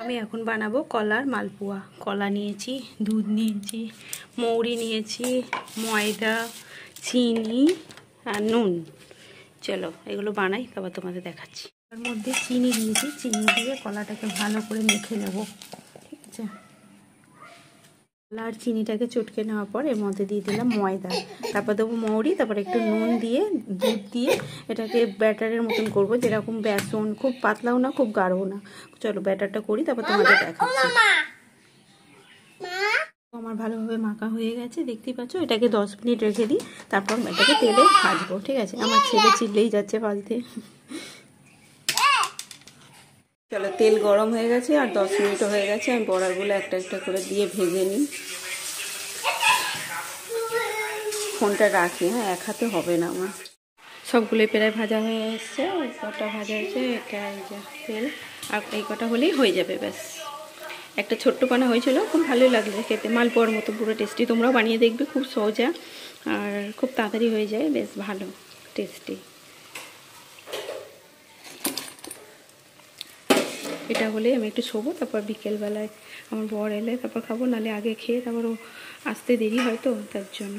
আমি এখন বানাবো কলার মালপোয়া। কলা নিয়েছি, দুধ নিয়েছি, মৌরি নিয়েছি, ময়দা, চিনি আর নুন। চলো এগুলো বানাই, তারপর তোমাদের দেখাচ্ছি। তার মধ্যে চিনি দিয়েছি, চিনি দিয়ে কলাটাকে ভালো করে মেখে নেব। ঠিক আছে, কলা আর চিনিটাকে চটকে নেওয়ার পর এর মধ্যে দিয়ে দিলাম ময়দা, তারপর দেবো মৌরি, তারপর একটু নুন দিয়ে দুধ দিয়ে এটাকে ব্যাটারের মতন করবো, যেরকম বেসন, খুব পাতলাও না খুব গাঢ়ও না। চলো ব্যাটারটা করি, তারপর তোমাদের দেখাচ্ছি। আমার ভালোভাবে মাখা হয়ে গেছে, দেখতেই পাচ্ছ। এটাকে 10 মিনিট রেখে দিই, তারপর এটাকে তেলে ভাজবো। ঠিক আছে, আমার ছেলে চিল্লেই যাচ্ছে ভাজতে। চলো তেল গরম হয়ে গেছে আর 10 মিনিটও হয়ে গেছে। আমি বড়াগুলো একটা একটা করে দিয়ে ভেজে নিই। ফোনটা রাখি, হ্যাঁ, এক হাতে হবে না আমার। সবগুলোই প্রায় ভাজা হয়ে এসছে, কটা ভাজা হয়েছে, এটা এই যে তেল, আর এই কটা হলেই হয়ে যাবে ব্যাস। একটা ছোট্ট পানা হয়েছিল, খুব ভালোই লাগলো খেতে, মালপোয়ার মতো পুরো টেস্টি। তোমরাও বানিয়ে দেখবে, খুব সহজা আর খুব তাড়াতাড়ি হয়ে যায়, বেশ ভালো টেস্টি। এটা হলে আমি একটু শোবো, তারপর বিকেলবেলায় আমার বর এলে তারপর খাবো, নাহলে আগে খেয়ে তারপর ও আসতে দেরি হয় তো, তার জন্য।